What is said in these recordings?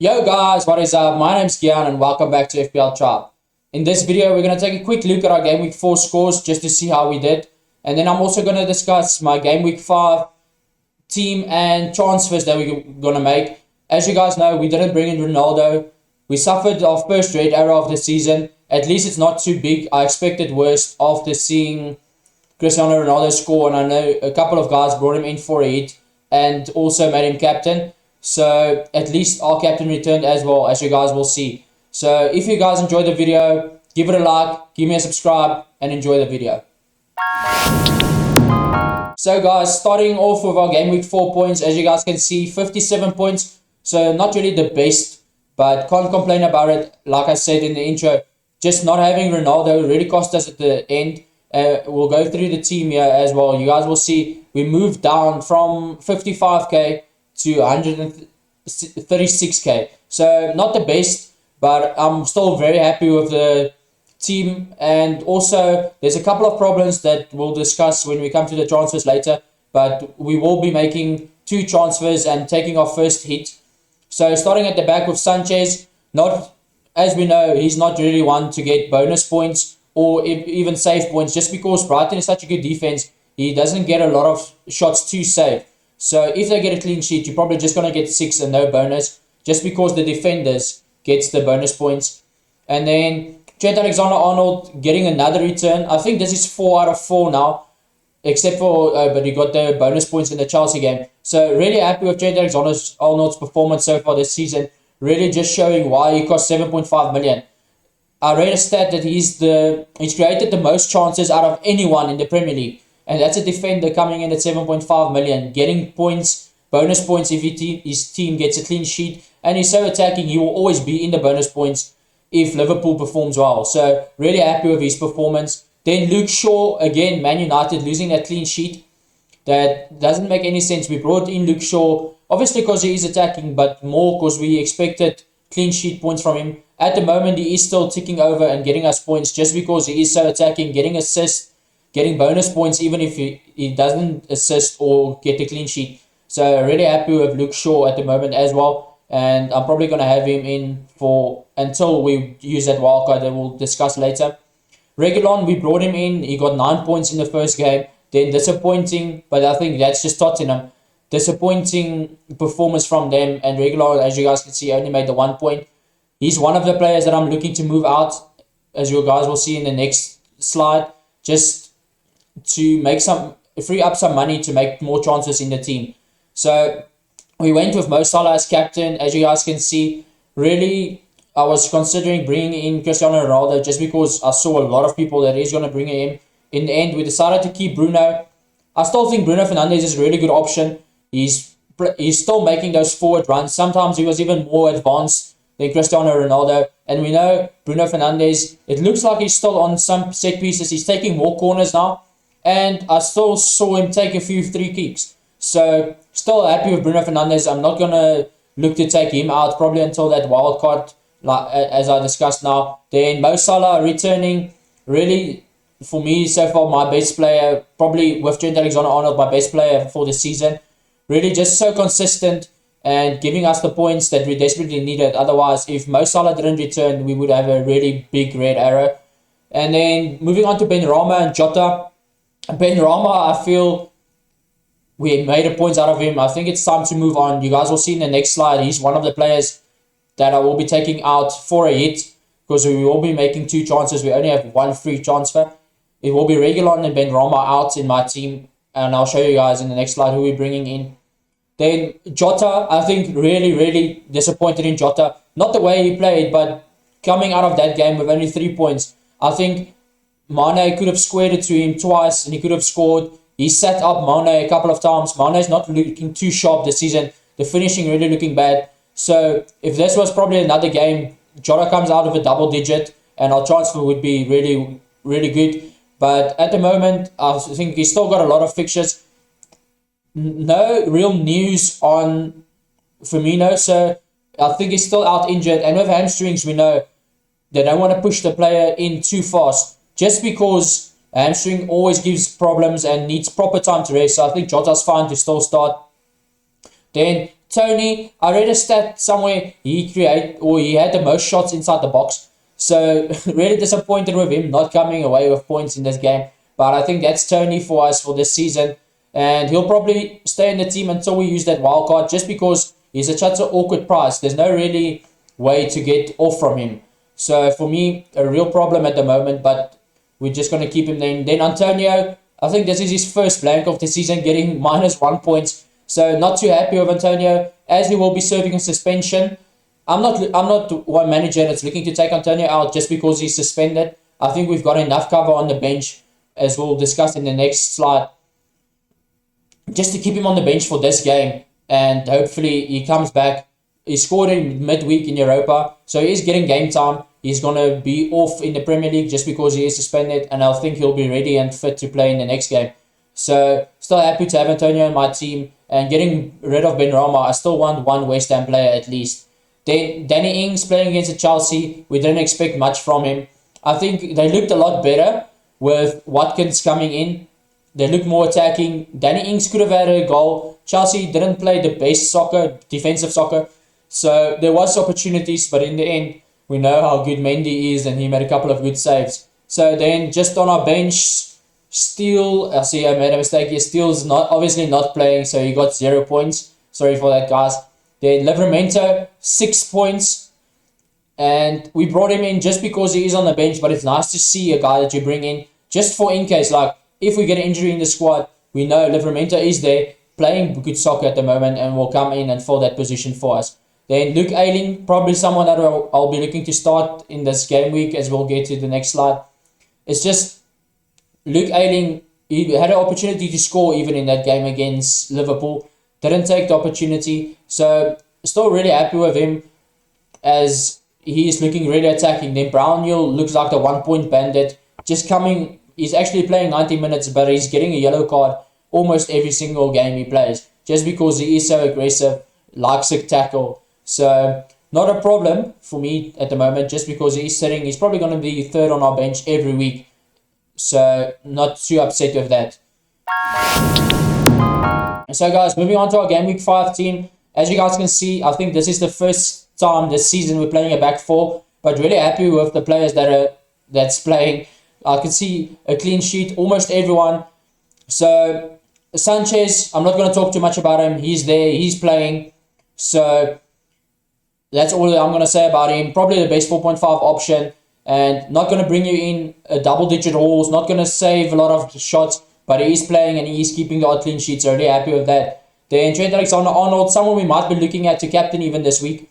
Yo guys, what is up? My name's Gian and welcome back to FPL Chart. In this video, we're going to take a quick look at our Game Week 4 scores just to see how we did. And then I'm also going to discuss my Game Week 5 team and transfers that we're going to make. As you guys know, we didn't bring in Ronaldo. We suffered our first red arrow of the season. At least it's not too big. I expected worse after seeing Cristiano Ronaldo score. And I know a couple of guys brought him in for a hit and also made him captain. So at least our captain returned as well, as you guys will see. So if you guys enjoyed the video, give it a like, give me a subscribe, and enjoy the video. So guys, starting off with our Game Week 4 points, as you guys can see, 57 points. So not really the best, but can't complain about it. Like I said in the intro, just not having Ronaldo really cost us at the end. We'll go through the team here as well. You guys will see we moved down from 55k to 136k. So not the best, but I'm still very happy with the team. And also, there's a couple of problems that we'll discuss when we come to the transfers later. But we will be making 2 transfers and taking our first hit. So starting at the back with Sanchez, not as we know, he's not really one to get bonus points or even save points, just because Brighton is such a good defense. He doesn't get a lot of shots to save. So if they get a clean sheet, you're probably just going to get 6 and no bonus, just because the defenders gets the bonus points. And then Trent Alexander-Arnold getting another return. I think this is 4 out of 4 now, except for, but he got the bonus points in the Chelsea game. So really happy with Trent Alexander-Arnold's performance so far this season. Really just showing why he cost 7.5 million. I read a stat that he's created the most chances out of anyone in the Premier League. And that's a defender coming in at 7.5 million, getting points, bonus points if his team gets a clean sheet. And he's so attacking, he will always be in the bonus points if Liverpool performs well. So really happy with his performance. Then Luke Shaw, again, Man United losing that clean sheet. That doesn't make any sense. We brought in Luke Shaw, obviously because he is attacking, but more because we expected clean sheet points from him. At the moment, he is still ticking over and getting us points just because he is so attacking, getting assists, getting bonus points even if he doesn't assist or get a clean sheet. So really happy with Luke Shaw at the moment as well. And I'm probably going to have him in for until we use that wildcard that we'll discuss later. Reguilon, we brought him in. He got 9 points in the first game. Then disappointing, but I think that's just Tottenham. Disappointing performance from them. And Reguilon, as you guys can see, only made the 1 point. He's one of the players that I'm looking to move out, as you guys will see in the next slide. Just to free up some money to make more transfers in the team. So we went with Mo Salah as captain. As you guys can see, really I was considering bringing in Cristiano Ronaldo just because I saw a lot of people that is going to bring him. In the end, we decided to keep Bruno. I still think Bruno Fernandes is a really good option. He's still making those forward runs. Sometimes he was even more advanced than Cristiano Ronaldo. And we know Bruno Fernandes, it looks like he's still on some set pieces. He's taking more corners now. And I still saw him take a few free kicks. So, still happy with Bruno Fernandes. I'm not going to look to take him out probably until that wild card, as I discussed now. Then Mo Salah returning. Really, for me, so far, my best player. Probably with Trent Alexander-Arnold, my best player for the season. Really just so consistent and giving us the points that we desperately needed. Otherwise, if Mo Salah didn't return, we would have a really big red arrow. And then moving on to Benrahma and Jota. Benrahma, I feel we made a point out of him. I think it's time to move on. You guys will see in the next slide. He's one of the players that I will be taking out for a hit because we will be making 2 transfers. We only have 1 free transfer. It will be Reguilon and Benrahma out in my team. And I'll show you guys in the next slide who we're bringing in. Then Jota, I think really disappointed in Jota. Not the way he played, but coming out of that game with only 3 points. I think Mane could have squared it to him twice and he could have scored. He set up Mane a couple of times. Mane is not looking too sharp this season. The finishing really looking bad. So if this was probably another game, Jota comes out of a double digit and our transfer would be really good. But at the moment, I think he's still got a lot of fixtures. No real news on Firmino. So I think he's still out injured. And with hamstrings, we know they don't want to push the player in too fast. Just because hamstring always gives problems and needs proper time to rest. So I think Jota's fine to still start. Then Tony, I read a stat somewhere he had the most shots inside the box. So really disappointed with him not coming away with points in this game. But I think that's Tony for us for this season. And he'll probably stay in the team until we use that wild card, just because he's such an awkward price. There's no really way to get off from him. So for me, a real problem at the moment, but we're just going to keep him there. Then Antonio, I think this is his first blank of the season, getting -1 points. So not too happy with Antonio, as he will be serving a suspension. I'm not one manager that's looking to take Antonio out just because he's suspended. I think we've got enough cover on the bench, as we'll discuss in the next slide, just to keep him on the bench for this game, and hopefully he comes back. He scored in midweek in Europa, so he is getting game time. He's going to be off in the Premier League just because he is suspended, and I think he'll be ready and fit to play in the next game. So still happy to have Antonio in my team, and getting rid of Ben Rama, I still want one West Ham player at least. Then Danny Ings playing against Chelsea, we didn't expect much from him. I think they looked a lot better with Watkins coming in. They look more attacking. Danny Ings could have had a goal. Chelsea didn't play the best soccer, defensive soccer. So there was opportunities, but in the end, we know how good Mendy is, and he made a couple of good saves. So then just on our bench, Steele, I see I made a mistake here. Steele's obviously not playing, so he got 0 points. Sorry for that, guys. Then Livramento, 6 points. And we brought him in just because he is on the bench, but it's nice to see a guy that you bring in just for in case, like, if we get an injury in the squad, we know Livramento is there, playing good soccer at the moment, and will come in and fill that position for us. Then Luke Ayling, probably someone that I'll be looking to start in this game week, as we'll get to the next slide. It's just Luke Ayling, he had an opportunity to score even in that game against Liverpool. Didn't take the opportunity. So still really happy with him, as he is looking really attacking. Then Brownhill looks like the 1 point bandit. He's actually playing 90 minutes, but he's getting a yellow card almost every single game he plays, just because he is so aggressive, likes to tackle. So not a problem for me at the moment, just because he's probably going to be third on our bench every week. So not too upset with that. So guys, moving on to our Game Week 5 team. As you guys can see, I think this is the first time this season we're playing a back four, but really happy with the players that's playing. I can see a clean sheet, almost everyone. So Sanchez, I'm not going to talk too much about him. He's there, he's playing. So that's all I'm going to say about him. Probably the best 4.5 option, and not going to bring you in a double-digit hauls, not going to save a lot of shots, but he is playing and he is keeping the odd clean sheets. So really happy with that. Then Trent Alexander-Arnold, someone we might be looking at to captain even this week,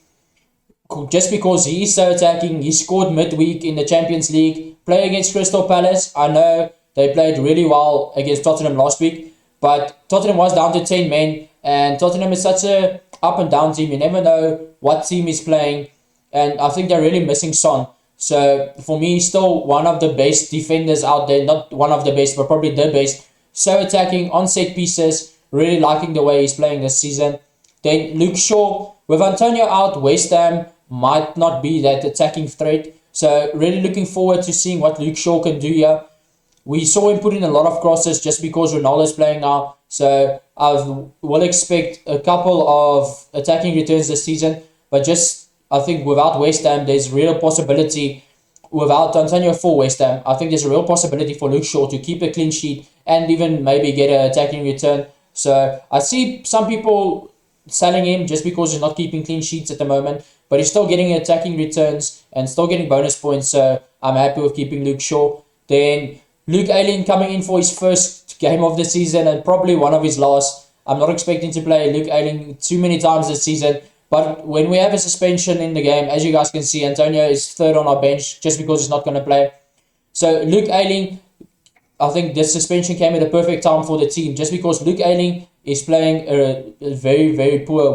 just because he is so attacking. He scored midweek in the Champions League, playing against Crystal Palace. I know they played really well against Tottenham last week, but Tottenham was down to 10 men, and Tottenham is such a up and down team. You never know what team is playing, and I think they're really missing Son. So for me, still one of the best defenders out there. Not one of the best, but probably the best. So attacking on set pieces. Really liking the way he's playing this season. Then Luke Shaw, with Antonio out, West Ham might not be that attacking threat. So really looking forward to seeing what Luke Shaw can do here. We saw him put in a lot of crosses just because Ronaldo's playing now. So I will expect a couple of attacking returns this season. But just, I think without West Ham, there's real possibility. Without Antonio for West Ham, I think there's a real possibility for Luke Shaw to keep a clean sheet and even maybe get an attacking return. So I see some people selling him just because he's not keeping clean sheets at the moment, but he's still getting attacking returns and still getting bonus points. So I'm happy with keeping Luke Shaw. Then Luke Ayling coming in for his first game of the season and probably one of his last. I'm not expecting to play Luke Ayling too many times this season, but when we have a suspension in the game, as you guys can see, Antonio is third on our bench just because he's not going to play. So Luke Ayling, I think this suspension came at a perfect time for the team, just because Luke Ayling is playing a very, very poor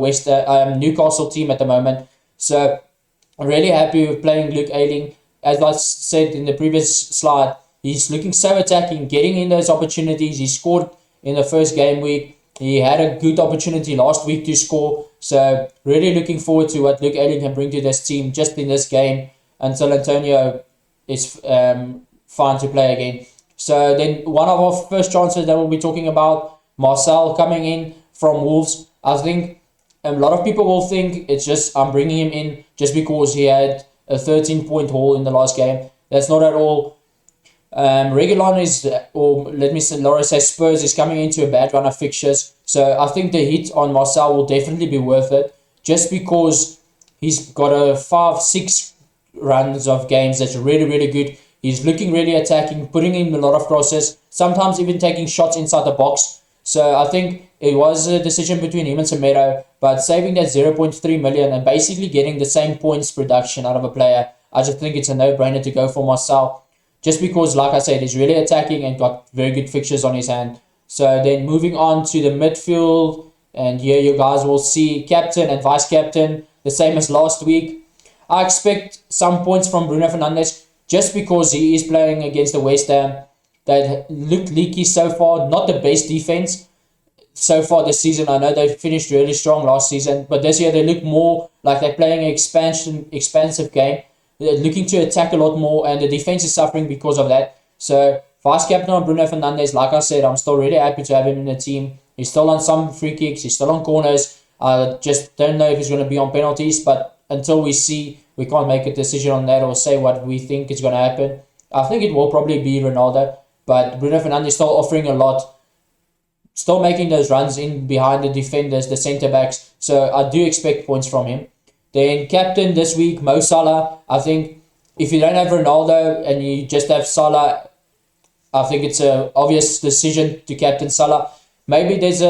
Newcastle team at the moment. So I'm really happy with playing Luke Ayling. As I said in the previous slide, he's looking so attacking, getting in those opportunities. He scored in the first game week. He had a good opportunity last week to score. So really looking forward to what Luke Ayling can bring to this team just in this game until Antonio is fine to play again. So then one of our first chances that we'll be talking about, Marcel coming in from Wolves. I think a lot of people will think it's just I'm bringing him in just because he had a 13-point haul in the last game. That's not at all. Regulon is, or let me say, Laura says Spurs is coming into a bad run of fixtures. So I think the hit on Marcel will definitely be worth it, just because he's got a 5-6 runs of games that's really, really good. He's looking really attacking, putting in a lot of crosses, sometimes even taking shots inside the box. So I think it was a decision between him and Semedo, but saving that 0.3 million and basically getting the same points production out of a player, I just think it's a no-brainer to go for Marcel. Just because, like I said, he's really attacking and got very good fixtures on his hand. So then moving on to the midfield, and here you guys will see captain and vice captain, the same as last week. I expect some points from Bruno Fernandes just because he is playing against the West Ham that looked leaky so far. Not the best defense so far this season. I know they finished really strong last season, but this year they look more like they're playing an expansive game. They're looking to attack a lot more, and the defense is suffering because of that. So vice captain on Bruno Fernandes, like I said, I'm still really happy to have him in the team. He's still on some free kicks, he's still on corners. I just don't know if he's going to be on penalties, but until we see, we can't make a decision on that or say what we think is going to happen. I think it will probably be Ronaldo, but Bruno Fernandes still offering a lot, still making those runs in behind the defenders, the centre backs. So I do expect points from him. Then captain this week, Mo Salah. I think if you don't have Ronaldo and you just have Salah, I think it's an obvious decision to captain Salah. Maybe there's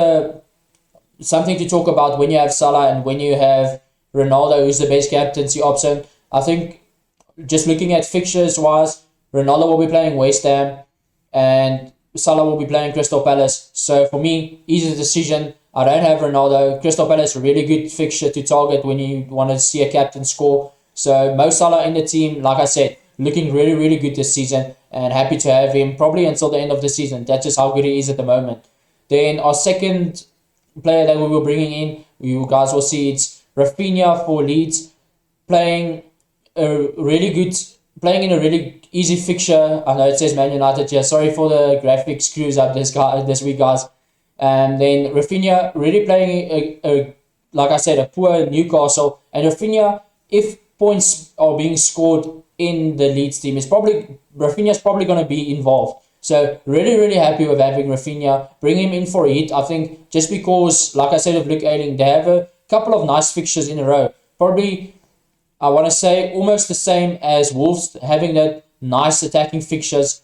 something to talk about when you have Salah and when you have Ronaldo, who's the best captaincy option. I think just looking at fixtures wise, Ronaldo will be playing West Ham and Salah will be playing Crystal Palace. So for me, easy decision. I don't have Ronaldo. Crystal Palace, a really good fixture to target when you want to see a captain score. So Mo Salah in the team, like I said, looking really, really good this season and happy to have him probably until the end of the season. That's just how good he is at the moment. Then our second player that we were bringing in, you guys will see it's Rafinha for Leeds, playing in a really easy fixture. I know it says Man United here. Sorry for the graphic screws up this week, guys. And then Rafinha really playing like I said, a poor Newcastle. And Rafinha, if points are being scored in the Leeds team, Rafinha's probably going to be involved. So really, really happy with having Rafinha. Bring him in for a hit. I think just because, like I said, with Luke Ayling, they have a couple of nice fixtures in a row. Probably, I want to say, almost the same as Wolves, having that nice attacking fixtures,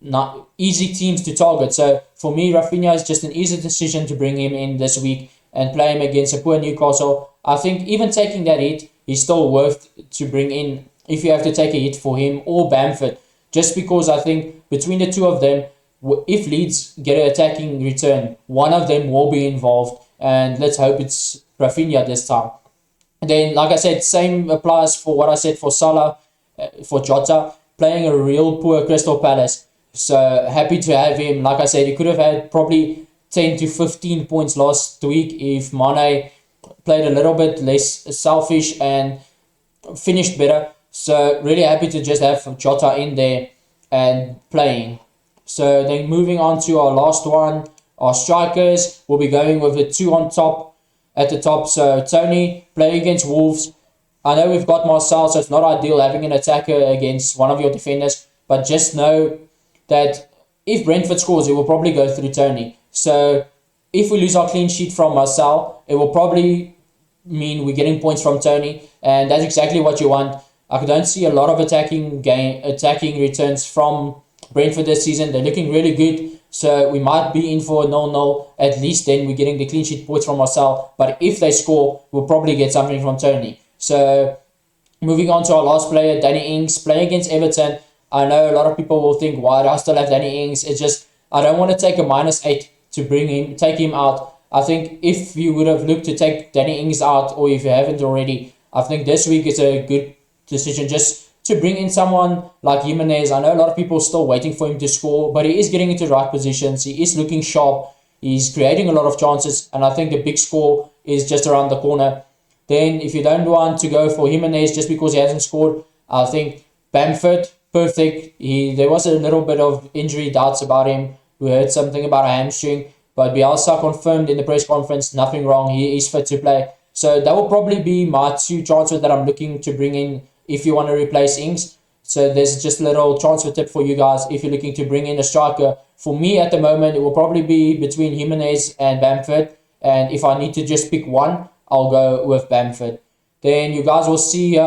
not easy teams to target. So for me, Rafinha is just an easy decision to bring him in this week and play him against a poor Newcastle. I think even taking that hit, he's still worth to bring in if you have to take a hit for him or Bamford. Just because I think between the two of them, if Leeds get an attacking return, one of them will be involved. And let's hope it's Rafinha this time. And then, like I said, same applies for what I said for Salah, for Jota, playing a real poor Crystal Palace. So happy to have him. Like I said, he could have had probably 10 to 15 points last week if Mane played a little bit less selfish and finished better. So really happy to just have Jota in there and playing. So then moving on to our last one, our strikers. We'll be going with the two at the top. So Tony playing against Wolves. I know we've got Marcel, so it's not ideal having an attacker against one of your defenders. But just know that if Brentford scores, it will probably go through Tony. So if we lose our clean sheet from Marcel, it will probably mean we're getting points from Tony. And that's exactly what you want. I don't see a lot of attacking returns from Brentford this season. They're looking really good. So we might be in for a 0-0. At least then we're getting the clean sheet points from Marcel. But if they score, we'll probably get something from Tony. So moving on to our last player, Danny Ings, playing against Everton. I know a lot of people will think, why do I still have Danny Ings? It's just, I don't want to take a -8 to take him out. I think if you would have looked to take Danny Ings out, or if you haven't already, I think this week is a good decision just to bring in someone like Jimenez. I know a lot of people are still waiting for him to score, but he is getting into the right positions. He is looking sharp. He's creating a lot of chances, and I think the big score is just around the corner. Then if you don't want to go for Jimenez just because he hasn't scored, I think Bamford, perfect. There was a little bit of injury doubts about him. We heard something about a hamstring, but Bielsa confirmed in the press conference, nothing wrong. He is fit to play. So that will probably be my two transfers that I'm looking to bring in if you want to replace Ings. So there's just a little transfer tip for you guys if you're looking to bring in a striker. For me at the moment, it will probably be between Jimenez and Bamford. And if I need to just pick one, I'll go with Bamford. Then you guys will see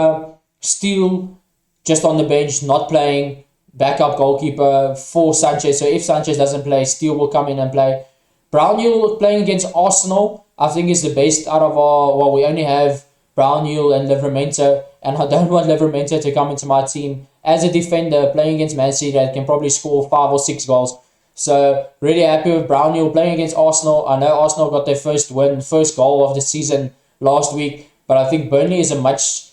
Steele just on the bench, not playing, backup goalkeeper for Sanchez. So if Sanchez doesn't play, Steele will come in and play. Brownhill playing against Arsenal, I think is the best out of our... Well, we only have Brownhill and Livramento, and I don't want Livramento to come into my team as a defender playing against Man City that can probably score 5 or 6 goals. So really happy with Brownhill playing against Arsenal. I know Arsenal got their first goal of the season last week, but I think Burnley is a much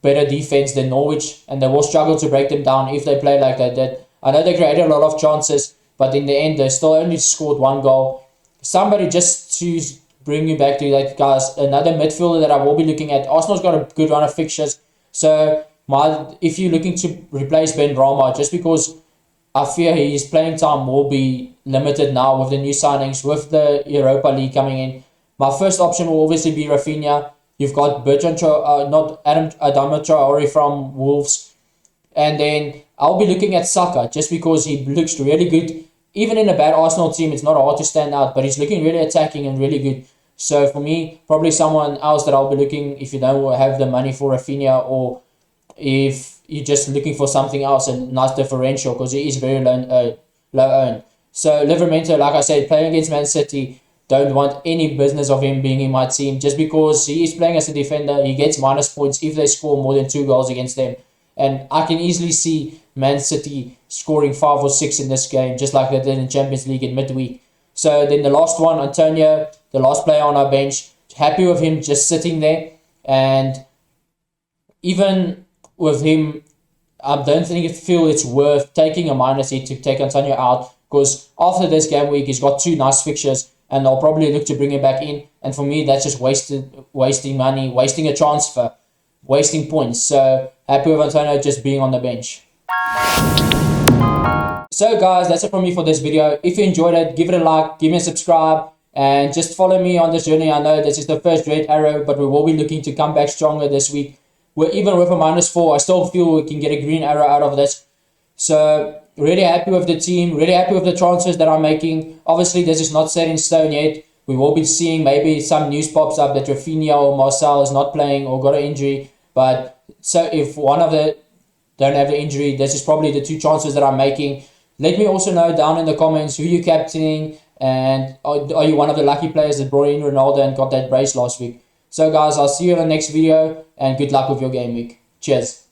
better defense than Norwich, and they will struggle to break them down if they play like they did. I know they created a lot of chances, but in the end, they still only scored 1 goal. Somebody just to bring you back to that, guys, another midfielder that I will be looking at. Arsenal's got a good run of fixtures, so if you're looking to replace Ben Rama, just because I fear his playing time will be limited now with the new signings, with the Europa League coming in. My first option will obviously be Rafinha. You've got Adama Traore from Wolves. And then I'll be looking at Saka just because he looks really good. Even in a bad Arsenal team, it's not hard to stand out, but he's looking really attacking and really good. So for me, probably someone else that I'll be looking if you don't have the money for Rafinha, or if you're just looking for something else, a nice differential, because he is very low owned. So Livramento, like I said, playing against Man City, don't want any business of him being in my team just because he is playing as a defender. He gets minus points if they score more than 2 goals against them. And I can easily see Man City scoring 5 or 6 in this game, just like they did in Champions League in midweek. So then the last one, Antonio, the last player on our bench, happy with him just sitting there. And even with him, I don't feel it's worth taking a minus here to take Antonio out, because after this game week, he's got 2 nice fixtures, and I'll probably look to bring him back in. And for me, that's just wasting money, wasting a transfer, wasting points. So happy with Antonio just being on the bench. So guys, that's it from me for this video. If you enjoyed it, give it a like, give me a subscribe, and just follow me on this journey. I know this is the first red arrow, but we will be looking to come back stronger this week. Even with a -4, I still feel we can get a green arrow out of this. So really happy with the team, really happy with the transfers that I'm making. Obviously, this is not set in stone yet. We will be seeing maybe some news pops up that Rafinha or Marcel is not playing or got an injury. But so if one of the don't have the injury, this is probably the 2 transfers that I'm making. Let me also know down in the comments who you're captaining, and are you one of the lucky players that brought in Ronaldo and got that brace last week. So guys, I'll see you in the next video, and good luck with your game week. Cheers.